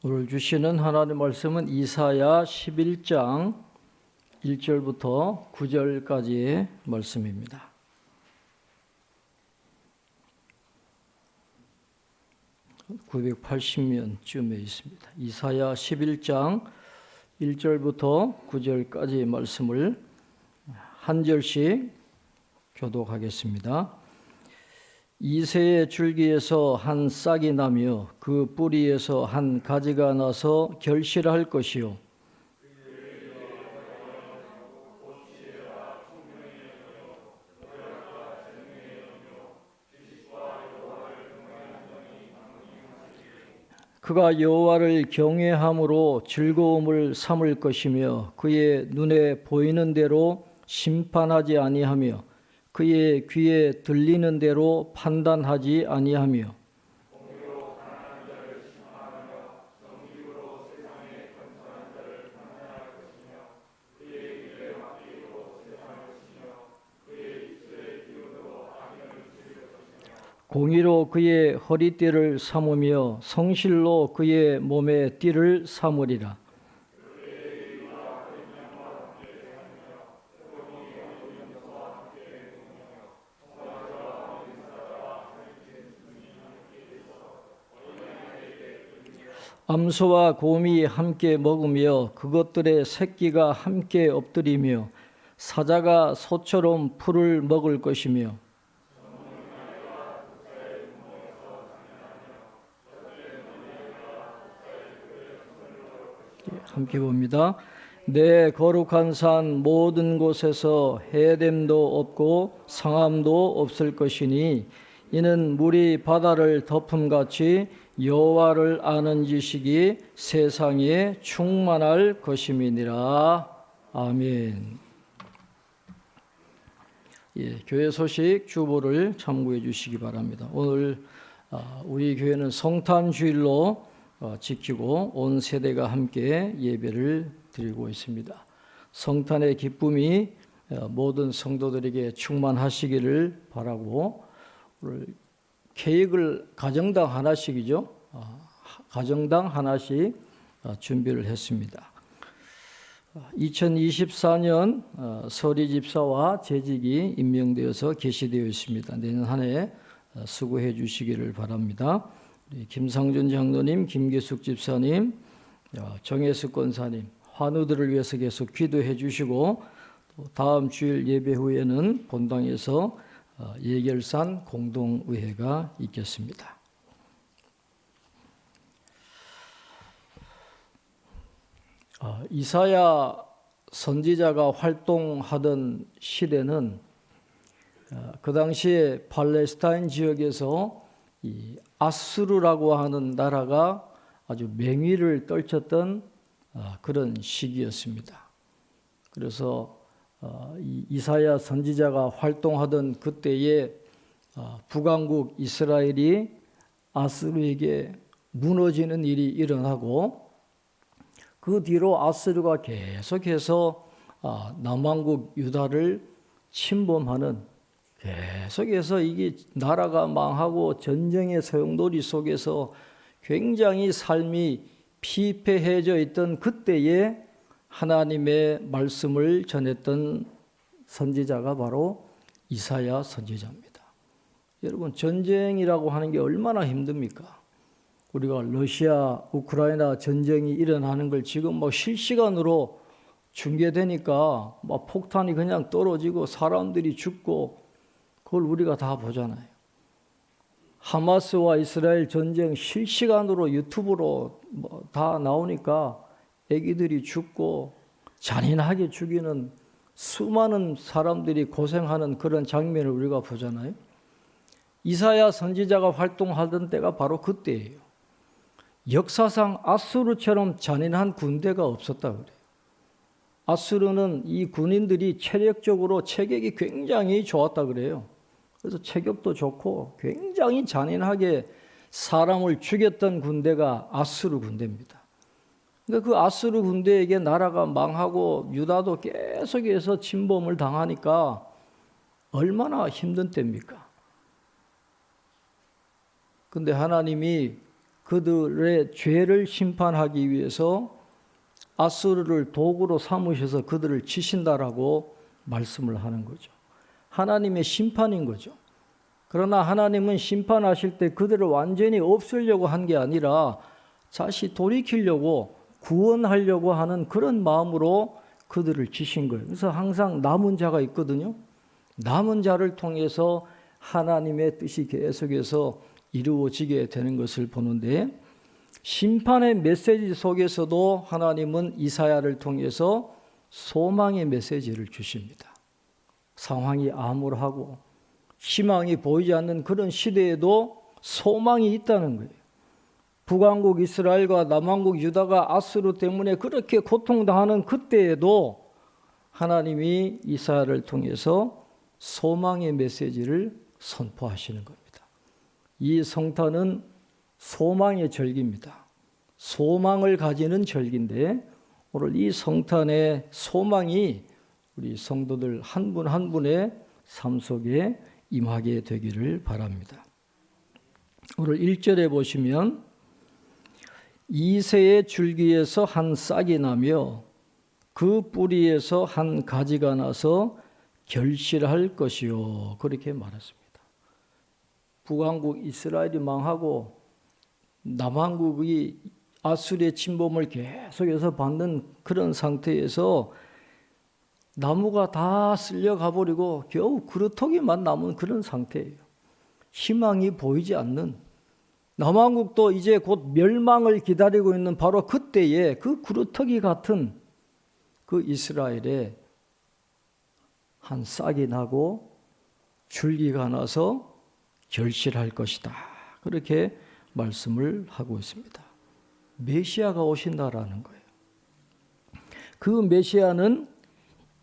오늘 주시는 하나님의 말씀은 이사야 11장 1절부터 9절까지의 말씀입니다. (980면쯤에) 있습니다. 이사야 11장 1절부터 9절까지의 말씀을 한 절씩 교독하겠습니다. 이새의 줄기에서 한 싹이 나며 그 뿌리에서 한 가지가 나서 결실할 것이요 그가 여호와를 경외함으로 즐거움을 삼을 것이며 그의 눈에 보이는 대로 심판하지 아니하며 그의 귀에 들리는 대로 판단하지 아니하며 공의로 그의 허리띠를 삼으며 성실로 그의 몸에 띠를 삼으리라. 암소와 곰이 함께 먹으며 그것들의 새끼가 함께 엎드리며 사자가 소처럼 풀을 먹을 것이며 함께 봅니다. 내 거룩한 산 모든 곳에서 해됨도 없고 상함도 없을 것이니 이는 물이 바다를 덮음같이 여호와를 아는 지식이 세상에 충만할 것임이니라. 아멘. 교회 소식 주보를 참고해 주시기 바랍니다. 오늘 우리 교회는 성탄주일로 지키고 온 세대가 함께 예배를 드리고 있습니다. 성탄의 기쁨이 모든 성도들에게 충만하시기를 바라고 오늘 케이크를 가정당 하나씩이죠. 가정당 하나씩 준비를 했습니다. 2024년 서리 집사와 재직이 임명되어서 게시되어 있습니다. 내년 한 해 수고해 주시기를 바랍니다. 김상준 장로님, 김기숙 집사님, 정혜숙 권사님, 환우들을 위해서 계속 기도해 주시고 또 다음 주일 예배 후에는 본당에서 예결산 공동의회가 있겠습니다. 이사야 선지자가 활동하던 시대는 그 당시에 팔레스타인 지역에서 이 아수르라고 하는 나라가 아주 맹위를 떨쳤던 그런 시기였습니다. 그래서 이사야 선지자가 활동하던 그때에 북왕국 이스라엘이 아수르에게 무너지는 일이 일어나고 그 뒤로 아수르가 계속해서 남왕국 유다를 침범하는 계속해서 이게 나라가 망하고 전쟁의 소용돌이 속에서 굉장히 삶이 피폐해져 있던 그때에 하나님의 말씀을 전했던 선지자가 바로 이사야 선지자입니다. 여러분, 전쟁이라고 하는 게 얼마나 힘듭니까? 우리가 러시아, 우크라이나 전쟁이 일어나는 걸 지금 실시간으로 중계되니까 폭탄이 그냥 떨어지고 사람들이 죽고 그걸 우리가 다 보잖아요. 하마스와 이스라엘 전쟁 실시간으로 유튜브로 다 나오니까 애기들이 죽고 잔인하게 죽이는 수많은 사람들이 고생하는 그런 장면을 우리가 보잖아요. 이사야 선지자가 활동하던 때가 바로 그때예요. 역사상 아수르처럼 잔인한 군대가 없었다 그래요. 아수르는 이 군인들이 체력적으로 체격이 굉장히 좋았다 그래요. 그래서 체격도 좋고 굉장히 잔인하게 사람을 죽였던 군대가 아수르 군대입니다. 그러니까 그 아수르 군대에게 나라가 망하고 유다도 계속해서 침범을 당하니까 얼마나 힘든 때입니까? 근데 하나님이 그들의 죄를 심판하기 위해서 아수르를 도구로 삼으셔서 그들을 치신다라고 말씀을 하는 거죠. 하나님의 심판인 거죠. 그러나 하나님은 심판하실 때 그들을 완전히 없애려고 한 게 아니라 다시 돌이키려고 구원하려고 하는 그런 마음으로 그들을 치신 거예요. 그래서 항상 남은 자가 있거든요. 남은 자를 통해서 하나님의 뜻이 계속해서 이루어지게 되는 것을 보는데, 심판의 메시지 속에서도 하나님은 이사야를 통해서 소망의 메시지를 주십니다. 상황이 암울하고 희망이 보이지 않는 그런 시대에도 소망이 있다는 거예요. 북왕국 이스라엘과 남왕국 유다가 아수르 때문에 그렇게 고통당하는 그때에도 하나님이 이사야를 통해서 소망의 메시지를 선포하시는 겁니다. 이 성탄은 소망의 절기입니다. 소망을 가지는 절기인데, 오늘 이 성탄의 소망이 우리 성도들 한 분 한 분의 삶 속에 임하게 되기를 바랍니다. 오늘 1절에 보시면 이새의 줄기에서 한 싹이 나며 그 뿌리에서 한 가지가 나서 결실할 것이요, 그렇게 말했습니다. 북왕국 이스라엘이 망하고 남왕국이 아수르의 침범을 계속해서 받는 그런 상태에서 나무가 다 쓸려가 버리고 겨우 그루터기만 남은 그런 상태예요. 희망이 보이지 않는, 남왕국도 이제 곧 멸망을 기다리고 있는 바로 그때에 그 그루터기 같은 그 이스라엘에 한 싹이 나고 줄기가 나서 결실할 것이다, 그렇게 말씀을 하고 있습니다. 메시아가 오신다라는 거예요. 그 메시아는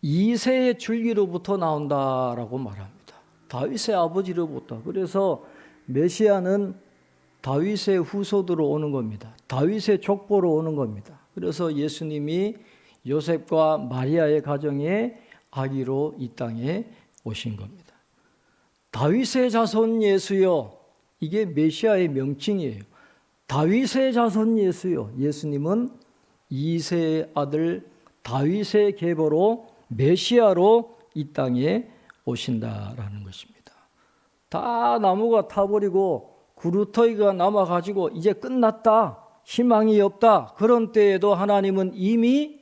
이새의 줄기로부터 나온다라고 말합니다. 다윗의 아버지로부터. 그래서 메시아는 다윗의 후손으로 오는 겁니다. 다윗의 족보로 오는 겁니다. 그래서 예수님이 요셉과 마리아의 가정에 아기로 이 땅에 오신 겁니다. 다윗의 자손 예수여, 이게 메시아의 명칭이에요. 다윗의 자손 예수여. 예수님은 이새의 아들 다윗의 계보로 메시아로 이 땅에 오신다라는 것입니다. 다 나무가 타버리고 구루터기가 남아가지고 이제 끝났다, 희망이 없다, 그런 때에도 하나님은 이미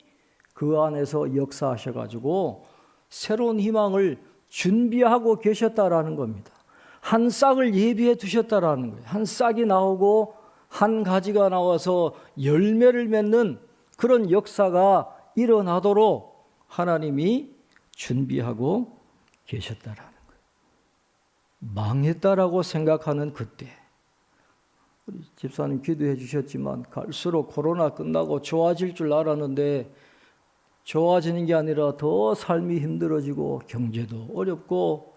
그 안에서 역사하셔가지고 새로운 희망을 준비하고 계셨다라는 겁니다. 한 싹을 예비해 두셨다라는 거예요. 한 싹이 나오고 한 가지가 나와서 열매를 맺는 그런 역사가 일어나도록 하나님이 준비하고 계셨다라는 거예요. 망했다라고 생각하는 그때, 우리 집사님 기도해 주셨지만 갈수록 코로나 끝나고 좋아질 줄 알았는데 좋아지는 게 아니라 더 삶이 힘들어지고 경제도 어렵고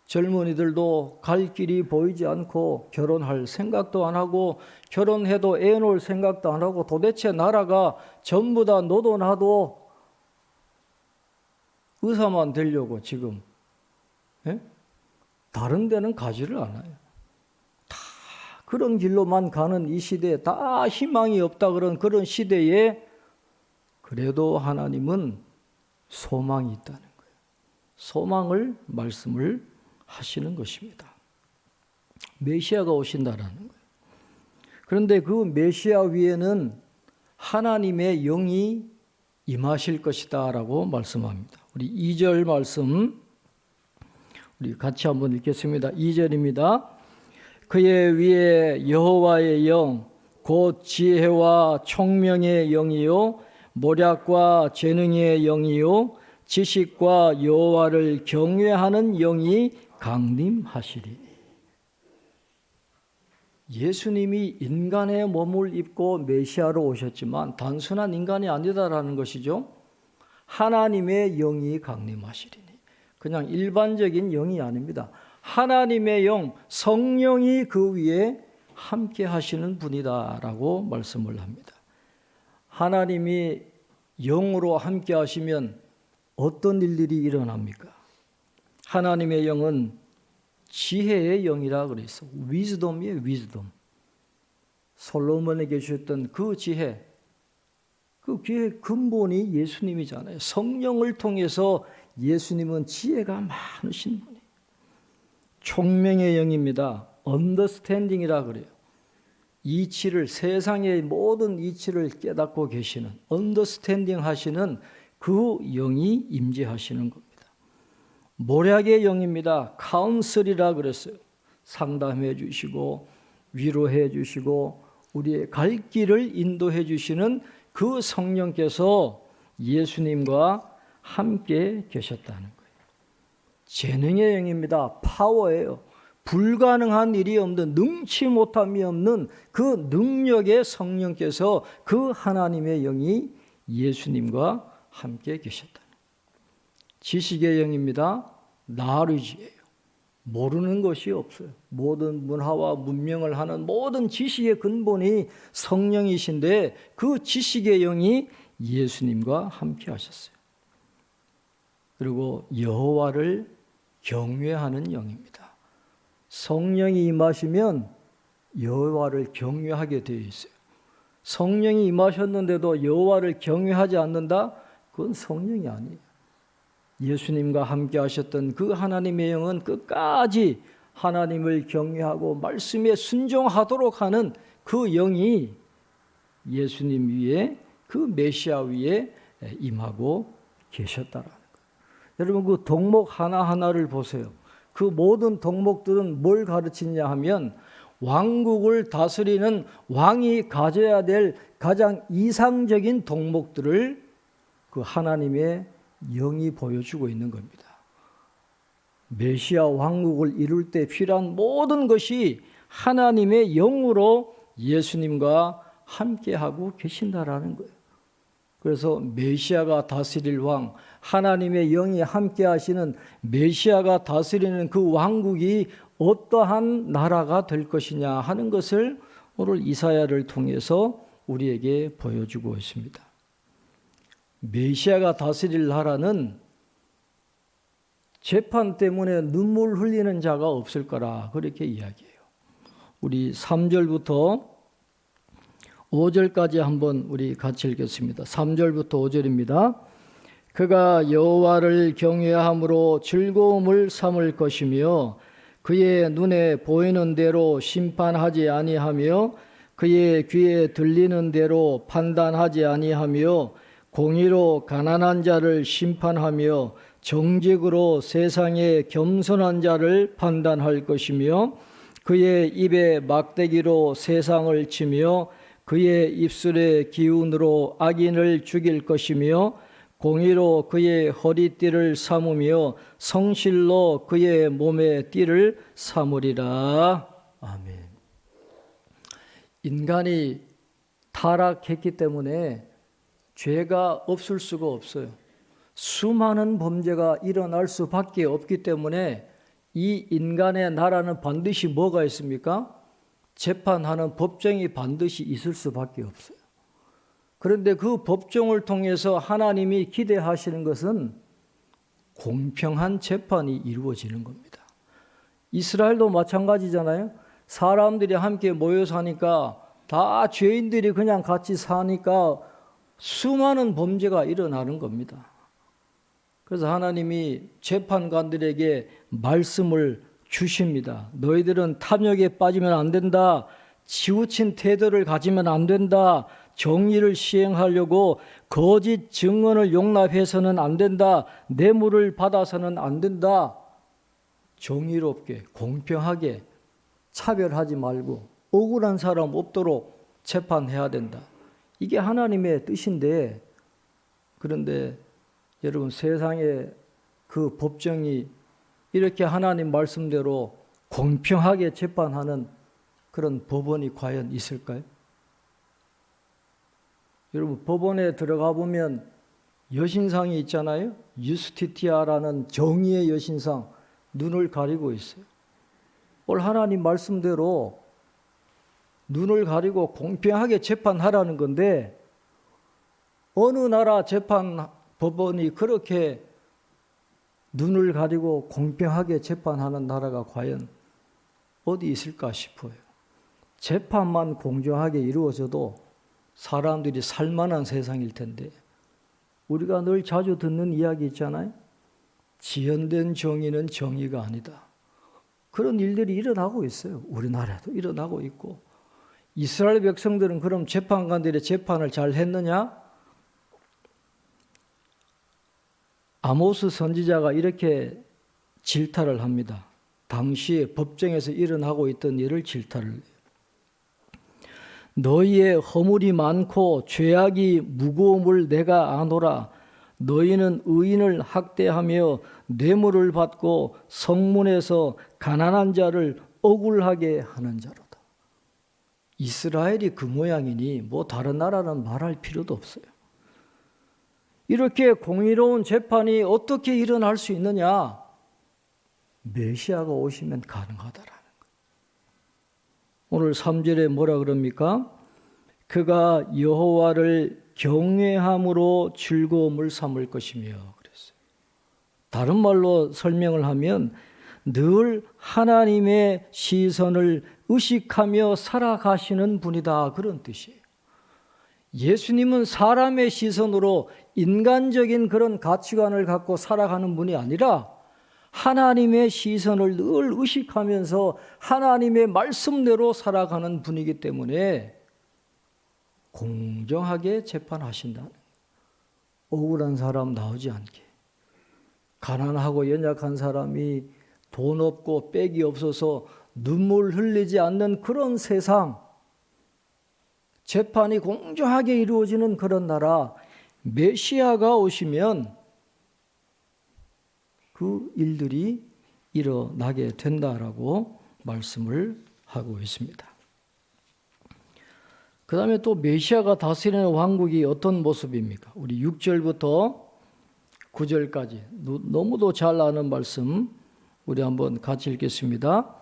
젊은이들도 갈 길이 보이지 않고 결혼할 생각도 안 하고 결혼해도 애 놓을 생각도 안 하고 도대체 나라가 전부 다 너도 나도 의사만 되려고 지금 다른 데는 가지를 않아요. 다 그런 길로만 가는 이 시대에 다 희망이 없다 그런 시대에 그래도 하나님은 소망이 있다는 거예요. 소망을 말씀을 하시는 것입니다. 메시아가 오신다라는 거예요. 그런데 그 메시아 위에는 하나님의 영이 임하실 것이다 라고 말씀합니다. 우리 2절 말씀 우리 같이 한번 읽겠습니다. 2절입니다. 그의 위에 여호와의 영 곧 지혜와 총명의 영이요 모략과 재능의 영이요 지식과 여호와를 경외하는 영이 강림하시리니. 예수님이 인간의 몸을 입고 메시아로 오셨지만 단순한 인간이 아니다라는 것이죠. 하나님의 영이 강림하시리니. 그냥 일반적인 영이 아닙니다. 하나님의 영, 성령이 그 위에 함께 하시는 분이다라고 말씀을 합니다. 하나님이 영으로 함께 하시면 어떤 일들이 일어납니까? 하나님의 영은 지혜의 영이라 그랬어. 위즈덤이에요, 위즈덤. 솔로몬에게 주셨던 그 지혜, 그 지혜의 근본이 예수님이잖아요. 성령을 통해서 예수님은 지혜가 많으신 분이에요. 총명의 영입니다. 언더스탠딩이라 그래요. 이치를, 세상의 모든 이치를 깨닫고 계시는, 언더스탠딩 하시는 그 영이 임재하시는 겁니다. 모략의 영입니다. 카운슬이라 그랬어요. 상담해 주시고 위로해 주시고 우리의 갈 길을 인도해 주시는 그 성령께서 예수님과 함께 계셨다는 거예요. 재능의 영입니다. 파워예요. 불가능한 일이 없는, 능치 못함이 없는 그 능력의 성령께서, 그 하나님의 영이 예수님과 함께 계셨다는 거예요. 지식의 영입니다. 나루지예요. 모르는 것이 없어요. 모든 문화와 문명을 하는 모든 지식의 근본이 성령이신데 그 지식의 영이 예수님과 함께 하셨어요. 그리고 여호와를 경외하는 영입니다. 성령이 임하시면 여호와를 경외하게 되어 있어요. 성령이 임하셨는데도 여호와를 경외하지 않는다? 그건 성령이 아니에요. 예수님과 함께 하셨던 그 하나님의 영은 끝까지 하나님을 경외하고 말씀에 순종하도록 하는 그 영이 예수님 위에, 그 메시아 위에 임하고 계셨다라는 거예요. 여러분, 그 덕목 하나하나를 보세요. 그 모든 덕목들은 뭘 가르치냐 하면 왕국을 다스리는 왕이 가져야 될 가장 이상적인 덕목들을 그 하나님의 영이 보여주고 있는 겁니다. 메시아 왕국을 이룰 때 필요한 모든 것이 하나님의 영으로 예수님과 함께하고 계신다라는 거예요. 그래서 메시아가 다스릴 왕, 하나님의 영이 함께 하시는 메시아가 다스리는 그 왕국이 어떠한 나라가 될 것이냐 하는 것을 오늘 이사야를 통해서 우리에게 보여주고 있습니다. 메시아가 다스릴 나라는 재판 때문에 눈물 흘리는 자가 없을 거라 그렇게 이야기해요. 우리 3절부터 5절까지 한번 우리 같이 읽겠습니다. 3절부터 5절입니다. 그가 여호와를 경외함으로 즐거움을 삼을 것이며 그의 눈에 보이는 대로 심판하지 아니하며 그의 귀에 들리는 대로 판단하지 아니하며 공의로 가난한 자를 심판하며 정직으로 세상의 겸손한 자를 판단할 것이며 그의 입에 막대기로 세상을 치며 그의 입술의 기운으로 악인을 죽일 것이며 공의로 그의 허리띠를 삼으며 성실로 그의 몸의 띠를 삼으리라. 아멘. 인간이 타락했기 때문에 죄가 없을 수가 없어요. 수많은 범죄가 일어날 수밖에 없기 때문에 이 인간의 나라는 반드시 뭐가 있습니까? 재판하는 법정이 반드시 있을 수밖에 없어요. 그런데 그 법정을 통해서 하나님이 기대하시는 것은 공평한 재판이 이루어지는 겁니다. 이스라엘도 마찬가지잖아요. 사람들이 함께 모여 사니까 다 죄인들이 그냥 같이 사니까 수많은 범죄가 일어나는 겁니다. 그래서 하나님이 재판관들에게 말씀을 주십니다. 너희들은 탐욕에 빠지면 안 된다. 치우친 태도를 가지면 안 된다. 정의를 시행하려고 거짓 증언을 용납해서는 안 된다. 뇌물을 받아서는 안 된다. 정의롭게 공평하게 차별하지 말고 억울한 사람 없도록 재판해야 된다. 이게 하나님의 뜻인데, 그런데 여러분, 세상에 그 법정이 이렇게 하나님 말씀대로 공평하게 재판하는 그런 법원이 과연 있을까요? 여러분, 법원에 들어가 보면 여신상이 있잖아요. 유스티티아라는 정의의 여신상, 눈을 가리고 있어요. 오늘 하나님 말씀대로 눈을 가리고 공평하게 재판하라는 건데, 어느 나라 재판 법원이 그렇게 눈을 가리고 공평하게 재판하는 나라가 과연 어디 있을까 싶어요. 재판만 공정하게 이루어져도 사람들이 살만한 세상일 텐데, 우리가 늘 자주 듣는 이야기 있잖아요. 지연된 정의는 정의가 아니다. 그런 일들이 일어나고 있어요. 우리나라도 일어나고 있고. 이스라엘 백성들은 그럼 재판관들의 재판을 잘 했느냐? 아모스 선지자가 이렇게 질타를 합니다. 당시에 법정에서 일어나고 있던 일을 질타를 해요. 너희의 허물이 많고 죄악이 무거움을 내가 아노라. 너희는 의인을 학대하며 뇌물을 받고 성문에서 가난한 자를 억울하게 하는 자로다. 이스라엘이 그 모양이니 뭐 다른 나라는 말할 필요도 없어요. 이렇게 공의로운 재판이 어떻게 일어날 수 있느냐? 메시아가 오시면 가능하다라는 거예요. 오늘 3절에 뭐라 그럽니까? 그가 여호와를 경외함으로 즐거움을 삼을 것이며 그랬어요. 다른 말로 설명을 하면 늘 하나님의 시선을 의식하며 살아가시는 분이다, 그런 뜻이에요. 예수님은 사람의 시선으로 인간적인 그런 가치관을 갖고 살아가는 분이 아니라 하나님의 시선을 늘 의식하면서 하나님의 말씀대로 살아가는 분이기 때문에 공정하게 재판하신다. 억울한 사람 나오지 않게, 가난하고 연약한 사람이 돈 없고 빽이 없어서 눈물 흘리지 않는 그런 세상, 재판이 공정하게 이루어지는 그런 나라, 메시아가 오시면 그 일들이 일어나게 된다라고 말씀을 하고 있습니다. 그 다음에 또 메시아가 다스리는 왕국이 어떤 모습입니까? 우리 6절부터 9절까지 너무도 잘 아는 말씀 우리 한번 같이 읽겠습니다.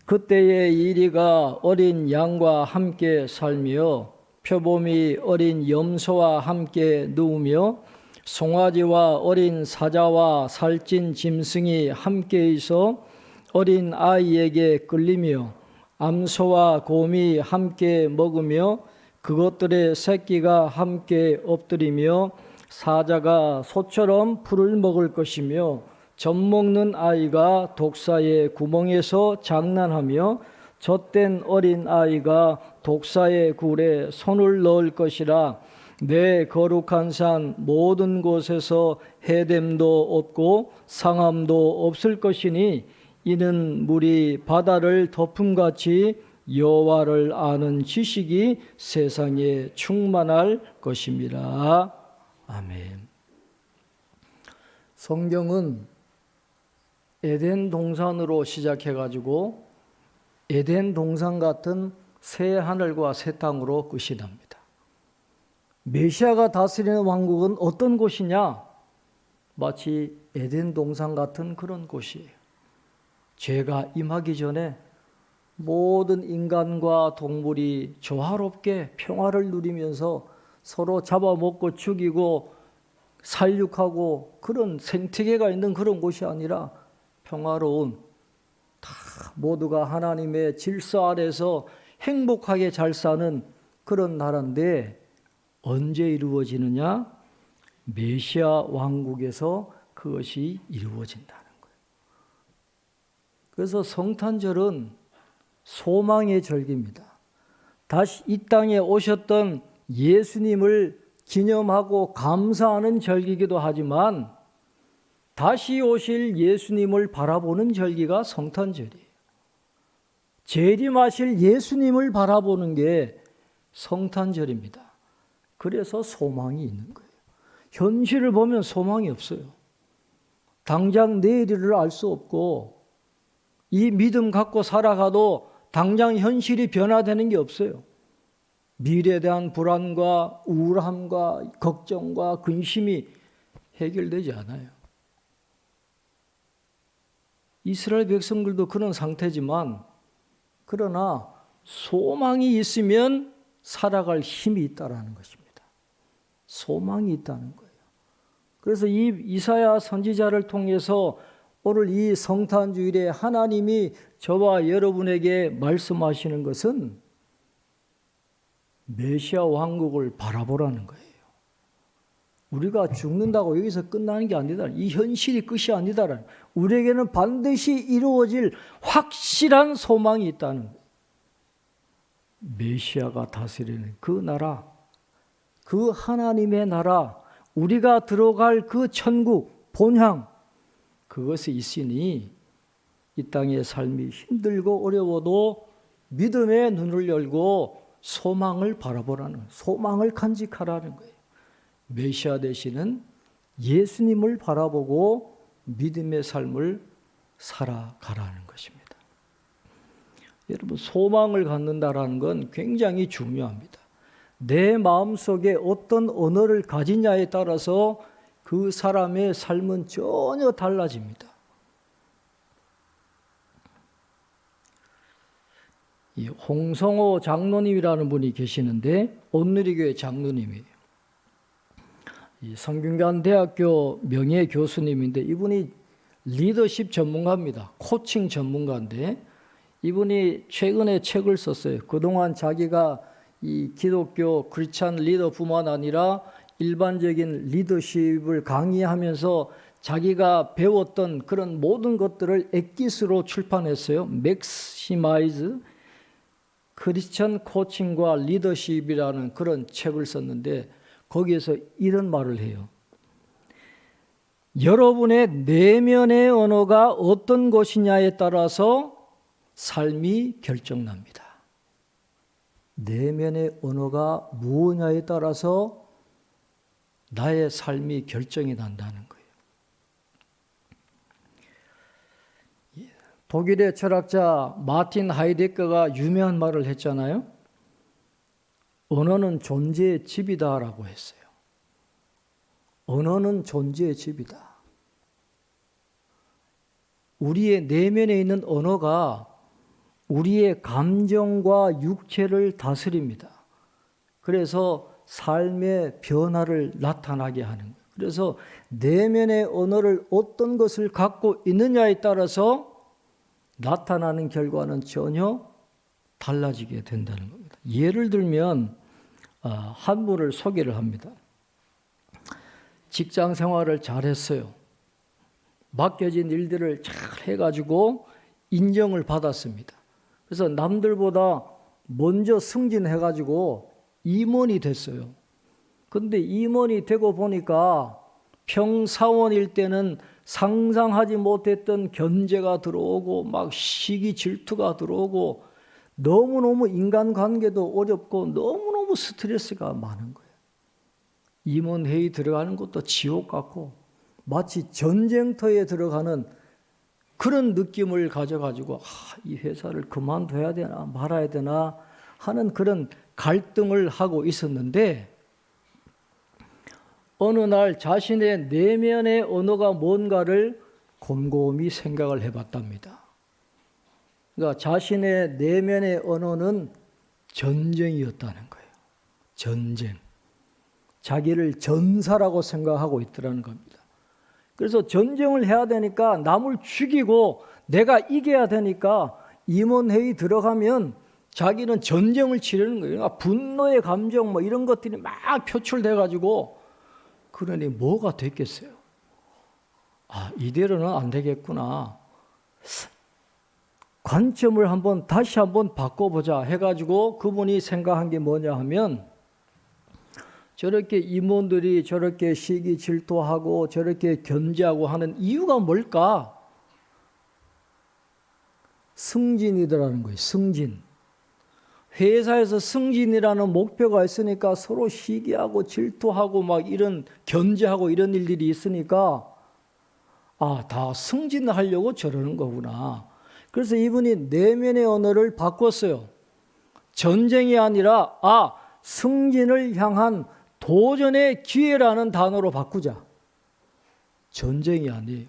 그때의 이리가 어린 양과 함께 살며 표범이 어린 염소와 함께 누우며 송아지와 어린 사자와 살찐 짐승이 함께 있어 어린 아이에게 끌리며 암소와 곰이 함께 먹으며 그것들의 새끼가 함께 엎드리며 사자가 소처럼 풀을 먹을 것이며 젖먹는 아이가 독사의 구멍에서 장난하며 젖된 어린 아이가 독사의 굴에 손을 넣을 것이라. 내 거룩한 산 모든 곳에서 해됨도 없고 상함도 없을 것이니 이는 물이 바다를 덮음같이 여호와를 아는 지식이 세상에 충만할 것입니다. 아멘. 성경은 에덴 동산으로 시작해가지고 에덴 동산 같은 새 하늘과 새 땅으로 끝이 납니다. 메시아가 다스리는 왕국은 어떤 곳이냐? 마치 에덴 동산 같은 그런 곳이에요. 죄가 임하기 전에 모든 인간과 동물이 조화롭게 평화를 누리면서 서로 잡아먹고 죽이고 살육하고 그런 생태계가 있는 그런 곳이 아니라 평화로운, 다 모두가 하나님의 질서 아래서 행복하게 잘 사는 그런 나라인데 언제 이루어지느냐? 메시아 왕국에서 그것이 이루어진다는 거예요. 그래서 성탄절은 소망의 절기입니다. 다시 이 땅에 오셨던 예수님을 기념하고 감사하는 절기이기도 하지만 다시 오실 예수님을 바라보는 절기가 성탄절이에요. 재림하실 예수님을 바라보는 게 성탄절입니다. 그래서 소망이 있는 거예요. 현실을 보면 소망이 없어요. 당장 내일을 알 수 없고 이 믿음 갖고 살아가도 당장 현실이 변화되는 게 없어요. 미래에 대한 불안과 우울함과 걱정과 근심이 해결되지 않아요. 이스라엘 백성들도 그런 상태지만 그러나 소망이 있으면 살아갈 힘이 있다라는 것입니다. 소망이 있다는 거예요. 그래서 이 이사야 선지자를 통해서 오늘 이 성탄주일에 하나님이 저와 여러분에게 말씀하시는 것은 메시아 왕국을 바라보라는 거예요. 우리가 죽는다고 여기서 끝나는 게 아니다. 이 현실이 끝이 아니다. 우리에게는 반드시 이루어질 확실한 소망이 있다는 거예요. 메시아가 다스리는 그 나라, 그 하나님의 나라, 우리가 들어갈 그 천국, 본향, 그것이 있으니 이 땅의 삶이 힘들고 어려워도 믿음의 눈을 열고 소망을 바라보라는, 소망을 간직하라는 거예요. 메시아 되시는 예수님을 바라보고 믿음의 삶을 살아가라는 것입니다. 여러분, 소망을 갖는다라는 건 굉장히 중요합니다. 내 마음속에 어떤 언어를 가지냐에 따라서 그 사람의 삶은 전혀 달라집니다. 이 홍성호 장로님이라는 분이 계시는데 온누리교회 장로님이에요. 이 성균관대학교 명예 교수님인데 이분이 리더십 전문가입니다. 코칭 전문가인데 이분이 최근에 책을 썼어요. 그동안 자기가 이 기독교 크리스찬 리더뿐만 아니라 일반적인 리더십을 강의하면서 자기가 배웠던 그런 모든 것들을 엑기스로 출판했어요. 맥시마이즈 크리스천 코칭과 리더십이라는 그런 책을 썼는데 거기에서 이런 말을 해요. 여러분의 내면의 언어가 어떤 것이냐에 따라서 삶이 결정납니다. 내면의 언어가 무엇냐에 따라서 나의 삶이 결정이 난다는 거예요. 독일의 철학자 마틴 하이데거가 유명한 말을 했잖아요. 언어는 존재의 집이다라고 했어요. 언어는 존재의 집이다. 우리의 내면에 있는 언어가 우리의 감정과 육체를 다스립니다. 그래서 삶의 변화를 나타나게 하는 거예요. 그래서 내면의 언어를 어떤 것을 갖고 있느냐에 따라서 나타나는 결과는 전혀 달라지게 된다는 겁니다. 예를 들면 한 분을 소개를 합니다. 직장 생활을 잘했어요. 맡겨진 일들을 잘 해가지고 인정을 받았습니다. 그래서 남들보다 먼저 승진해가지고 임원이 됐어요. 근데 임원이 되고 보니까 평사원일 때는 상상하지 못했던 견제가 들어오고 막 시기 질투가 들어오고 너무너무 인간관계도 어렵고 너무너무 스트레스가 많은 거예요. 임원회의 들어가는 것도 지옥 같고 마치 전쟁터에 들어가는 그런 느낌을 가져가지고 이 회사를 그만둬야 되나 말아야 되나 하는 그런 갈등을 하고 있었는데 어느 날 자신의 내면의 언어가 뭔가를 곰곰이 생각을 해봤답니다. 그러니까 자신의 내면의 언어는 전쟁이었다는 거예요. 전쟁. 자기를 전사라고 생각하고 있더라는 겁니다. 그래서 전쟁을 해야 되니까 남을 죽이고 내가 이겨야 되니까 임원회의 들어가면 자기는 전쟁을 치르는 거예요. 그러니까 분노의 감정 뭐 이런 것들이 막 표출돼 가지고 그러니 뭐가 됐겠어요? 이대로는 안 되겠구나. 관점을 다시 한번 바꿔보자 해가지고 그분이 생각한 게 뭐냐 하면 저렇게 임원들이 저렇게 시기 질투하고 저렇게 견제하고 하는 이유가 뭘까? 승진이더라는 거예요. 승진. 회사에서 승진이라는 목표가 있으니까 서로 시기하고 질투하고 막 이런 견제하고 이런 일들이 있으니까 다 승진하려고 저러는 거구나. 그래서 이분이 내면의 언어를 바꿨어요. 전쟁이 아니라 승진을 향한 도전의 기회라는 단어로 바꾸자. 전쟁이 아니에요.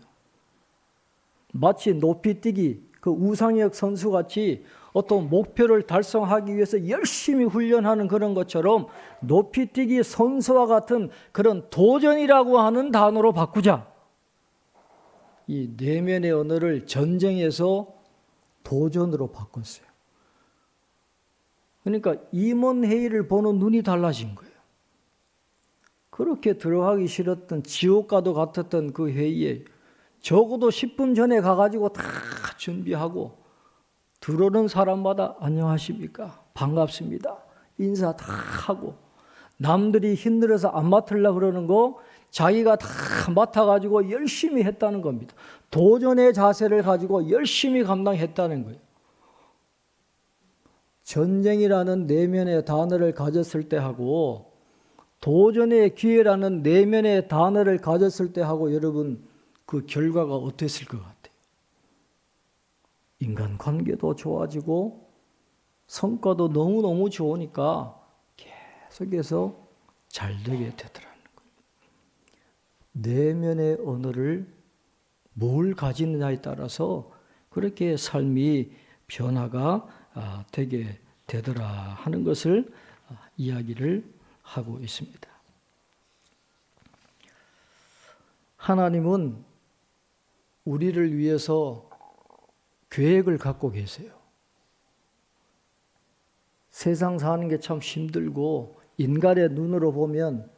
마치 높이뛰기 그 우상혁 선수같이 어떤 목표를 달성하기 위해서 열심히 훈련하는 그런 것처럼 높이뛰기 선수와 같은 그런 도전이라고 하는 단어로 바꾸자. 이 내면의 언어를 전쟁에서 도전으로 바꿨어요. 그러니까 임원회의를 보는 눈이 달라진 거예요. 그렇게 들어가기 싫었던 지옥과도 같았던 그 회의에 적어도 10분 전에 가가지고 다 준비하고 들어오는 사람마다 안녕하십니까? 반갑습니다. 인사 다 하고 남들이 힘들어서 안 맡으려고 그러는 거 자기가 다 맡아가지고 열심히 했다는 겁니다. 도전의 자세를 가지고 열심히 감당했다는 거예요. 전쟁이라는 내면의 단어를 가졌을 때 하고 도전의 기회라는 내면의 단어를 가졌을 때 하고 여러분 그 결과가 어땠을 것 같아요? 인간관계도 좋아지고 성과도 너무너무 좋으니까 계속해서 잘 되게 되더라는 거예요. 내면의 언어를 뭘 가지느냐에 따라서 그렇게 삶이 변화가 되게 되더라 하는 것을 이야기를 하고 있습니다. 하나님은 우리를 위해서 계획을 갖고 계세요. 세상 사는 게 참 힘들고 인간의 눈으로 보면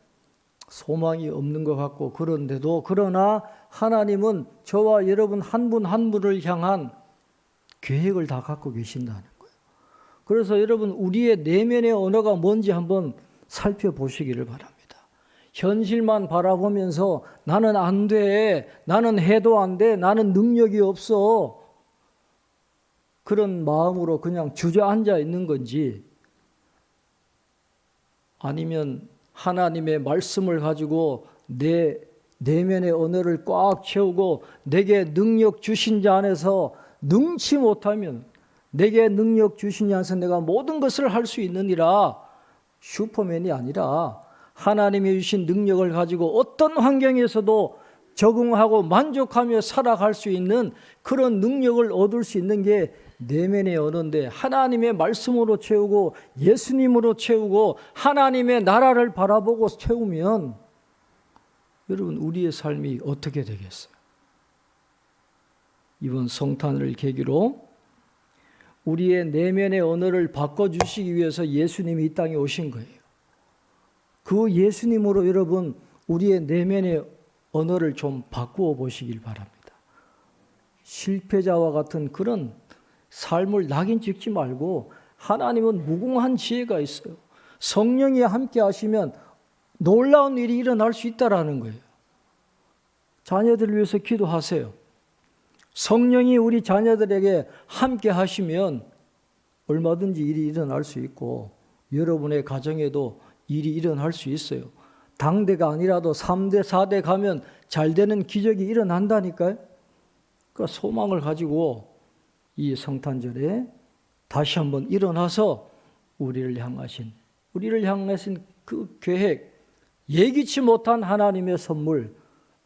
소망이 없는 것 같고 그런데도 그러나 하나님은 저와 여러분 한 분 한 분을 향한 계획을 다 갖고 계신다는 거예요. 그래서 여러분 우리의 내면의 언어가 뭔지 한번 살펴보시기를 바랍니다. 현실만 바라보면서 나는 안 돼, 나는 해도 안 돼, 나는 능력이 없어 그런 마음으로 그냥 주저앉아 있는 건지 아니면 하나님의 말씀을 가지고 내 내면의 언어를 꽉 채우고 내게 능력 주신 자 안에서 능치 못하면 내게 능력 주신 자 안에서 내가 모든 것을 할 수 있느니라 슈퍼맨이 아니라 하나님이 주신 능력을 가지고 어떤 환경에서도 적응하고 만족하며 살아갈 수 있는 그런 능력을 얻을 수 있는 게 내면의 언어인데 하나님의 말씀으로 채우고 예수님으로 채우고 하나님의 나라를 바라보고 채우면 여러분 우리의 삶이 어떻게 되겠어요? 이번 성탄을 계기로 우리의 내면의 언어를 바꿔주시기 위해서 예수님이 이 땅에 오신 거예요. 그 예수님으로 여러분 우리의 내면의 언어를 좀 바꾸어 보시길 바랍니다. 실패자와 같은 그런 삶을 낙인 찍지 말고 하나님은 무궁한 지혜가 있어요. 성령이 함께 하시면 놀라운 일이 일어날 수 있다라는 거예요. 자녀들을 위해서 기도하세요. 성령이 우리 자녀들에게 함께 하시면 얼마든지 일이 일어날 수 있고 여러분의 가정에도 일이 일어날 수 있어요. 당대가 아니라도 3대, 4대 가면 잘 되는 기적이 일어난다니까요. 그러니까 소망을 가지고 이 성탄절에 다시 한번 일어나서 우리를 향하신 그 계획, 예기치 못한 하나님의 선물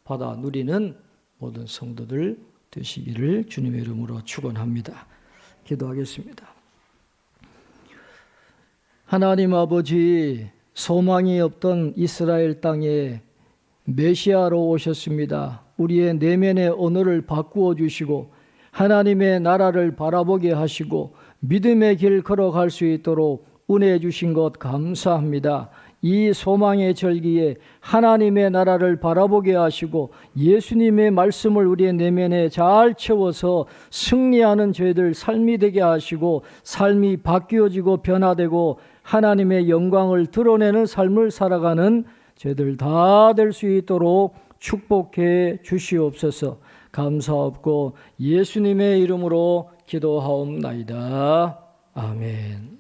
받아 누리는 모든 성도들 되시기를 주님의 이름으로 축원합니다. 기도하겠습니다. 하나님 아버지, 소망이 없던 이스라엘 땅에 메시아로 오셨습니다. 우리의 내면의 언어를 바꾸어 주시고 하나님의 나라를 바라보게 하시고 믿음의 길 걸어갈 수 있도록 은혜 주신 것 감사합니다. 이 소망의 절기에 하나님의 나라를 바라보게 하시고 예수님의 말씀을 우리의 내면에 잘 채워서 승리하는 저희들 삶이 되게 하시고 삶이 바뀌어지고 변화되고 하나님의 영광을 드러내는 삶을 살아가는 저희들 다 될 수 있도록 축복해 주시옵소서. 감사하옵고 예수님의 이름으로 기도하옵나이다. 아멘.